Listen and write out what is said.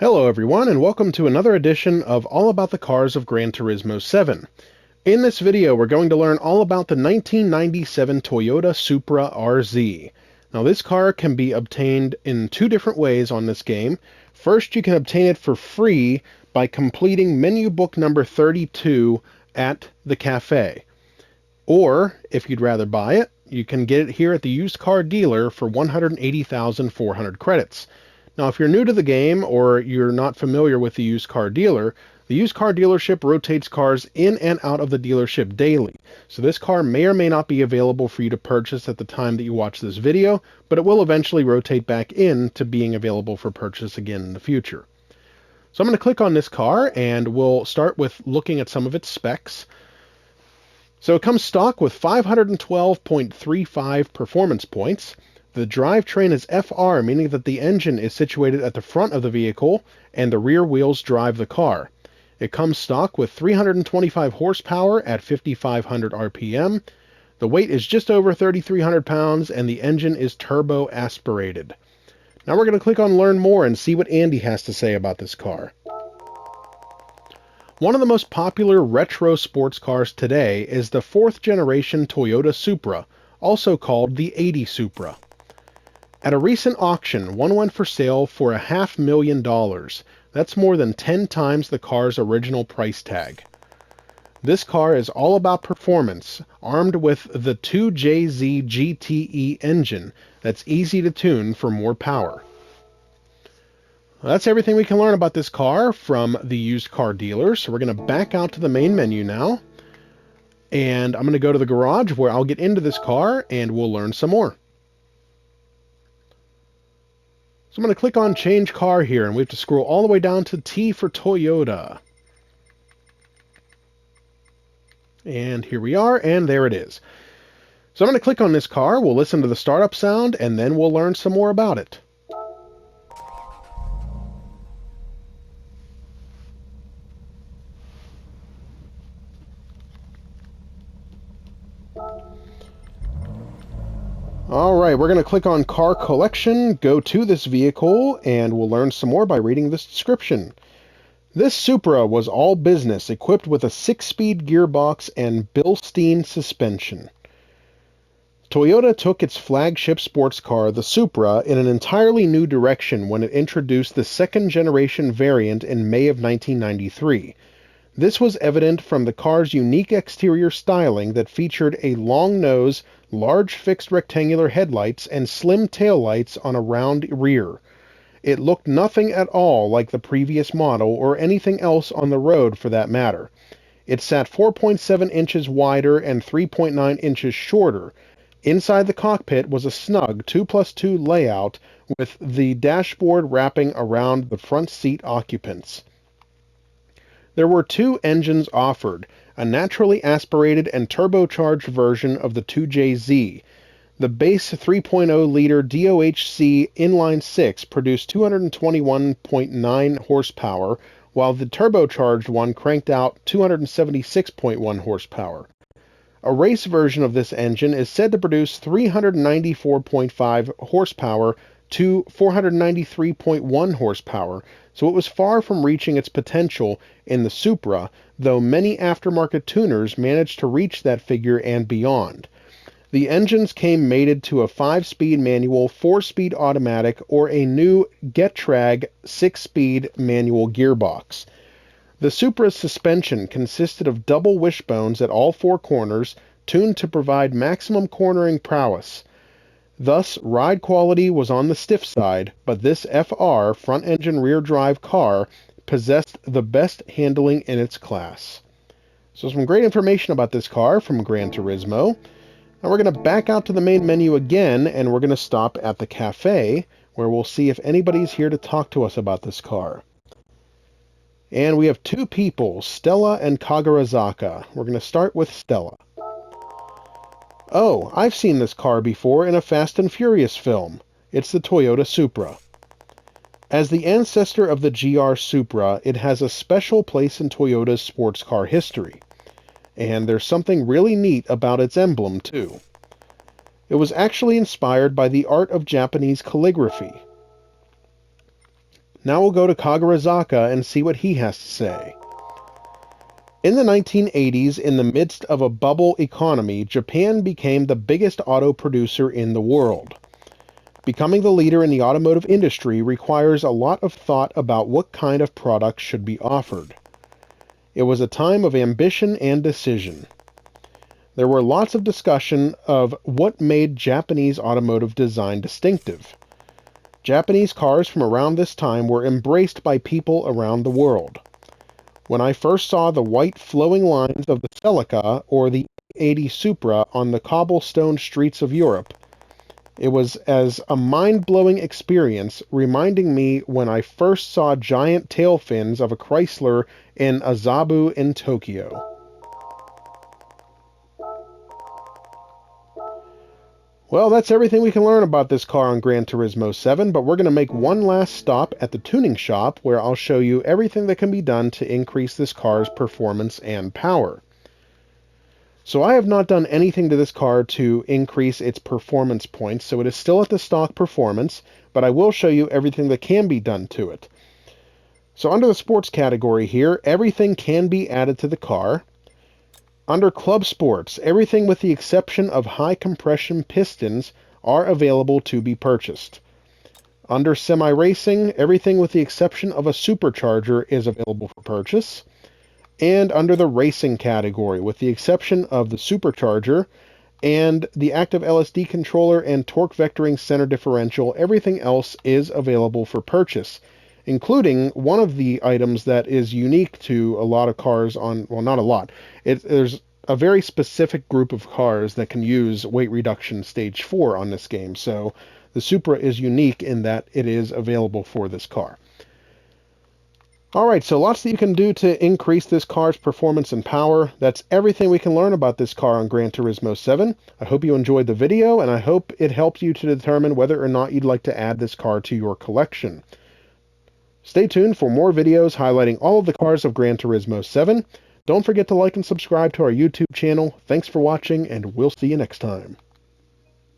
Hello everyone, and welcome to another edition of All About the Cars of Gran Turismo 7. In this video, we're going to learn all about the 1997 Toyota Supra RZ. Now this car can be obtained in two different ways on this game. First, you can obtain it for free by completing menu book number 32 at the cafe. Or, if you'd rather buy it, you can get it here at the used car dealer for 180,400 credits. Now, if you're new to the game or you're not familiar with the used car dealer, the used car dealership rotates cars in and out of the dealership daily. So this car may or may not be available for you to purchase at the time that you watch this video, but it will eventually rotate back in to being available for purchase again in the future. So I'm going to click on this car and we'll start with looking at some of its specs. So it comes stock with 512.35 performance points. The drivetrain is FR, meaning that the engine is situated at the front of the vehicle and the rear wheels drive the car. It comes stock with 325 horsepower at 5,500 RPM. The weight is just over 3,300 pounds and the engine is turbo aspirated. Now we're going to click on Learn More and see what Andy has to say about this car. One of the most popular retro sports cars today is the 4th generation Toyota Supra, also called the 80 Supra. At a recent auction, one went for sale for $500,000. That's more than 10 times the car's original price tag. This car is all about performance, armed with the 2JZ GTE engine that's easy to tune for more power. That's everything we can learn about this car from the used car dealer. So we're going to back out to the main menu now. And I'm going to go to the garage where I'll get into this car and we'll learn some more. So I'm going to click on Change Car here, and we have to scroll all the way down to T for Toyota. And here we are, and there it is. So I'm going to click on this car, we'll listen to the startup sound, and then we'll learn some more about it. Alright, we're going to click on Car Collection, go to this vehicle, and we'll learn some more by reading this description. This Supra was all business, equipped with a 6-speed gearbox and Bilstein suspension. Toyota took its flagship sports car, the Supra, in an entirely new direction when it introduced the second-generation variant in May of 1993. This was evident from the car's unique exterior styling that featured a long nose, large fixed rectangular headlights, and slim taillights on a round rear. It looked nothing at all like the previous model or anything else on the road for that matter. It sat 4.7 inches wider and 3.9 inches shorter. Inside the cockpit was a snug 2+2 layout with the dashboard wrapping around the front seat occupants. There were two engines offered, a naturally aspirated and turbocharged version of the 2JZ. The base 3.0-liter DOHC inline-6 produced 221.9 horsepower, while the turbocharged one cranked out 276.1 horsepower. A race version of this engine is said to produce 394.5 horsepower to 493.1 horsepower, so it was far from reaching its potential in the Supra, though many aftermarket tuners managed to reach that figure and beyond. The engines came mated to a 5-speed manual, 4-speed automatic, or a new Getrag 6-speed manual gearbox. The Supra's suspension consisted of double wishbones at all four corners, tuned to provide maximum cornering prowess. Thus, ride quality was on the stiff side, but this FR front-engine rear-drive car possessed the best handling in its class. So some great information about this car from Gran Turismo. Now we're going to back out to the main menu again, and we're going to stop at the cafe, where we'll see if anybody's here to talk to us about this car. And we have two people, Stella and Kagarazaka. We're going to start with Stella. Oh, I've seen this car before in a Fast and Furious film. It's the Toyota Supra. As the ancestor of the GR Supra, it has a special place in Toyota's sports car history. And there's something really neat about its emblem, too. It was actually inspired by the art of Japanese calligraphy. Now we'll go to Kagarazaka and see what he has to say. In the 1980s, in the midst of a bubble economy, Japan became the biggest auto producer in the world. Becoming the leader in the automotive industry requires a lot of thought about what kind of products should be offered. It was a time of ambition and decision. There were lots of discussion of what made Japanese automotive design distinctive. Japanese cars from around this time were embraced by people around the world. When I first saw the white flowing lines of the Celica or the 80 Supra on the cobblestone streets of Europe, it was as a mind-blowing experience, reminding me when I first saw giant tail fins of a Chrysler in Azabu in Tokyo. Well, that's everything we can learn about this car on Gran Turismo 7, but we're going to make one last stop at the tuning shop where I'll show you everything that can be done to increase this car's performance and power. So I have not done anything to this car to increase its performance points, so it is still at the stock performance, but I will show you everything that can be done to it. So under the sports category here, everything can be added to the car. Under Club Sports, everything with the exception of high compression pistons are available to be purchased. Under Semi-Racing, everything with the exception of a supercharger is available for purchase. And under the Racing category, with the exception of the supercharger and the active LSD controller and torque vectoring center differential, everything else is available for purchase, including one of the items that is unique to a lot of cars on, well, not a lot. There's a very specific group of cars that can use weight reduction stage 4 on this game, so the Supra is unique in that it is available for this car. Alright, so lots that you can do to increase this car's performance and power. That's everything we can learn about this car on Gran Turismo 7. I hope you enjoyed the video, and I hope it helped you to determine whether or not you'd like to add this car to your collection. Stay tuned for more videos highlighting all of the cars of Gran Turismo 7. Don't forget to like and subscribe to our YouTube channel. Thanks for watching, and we'll see you next time.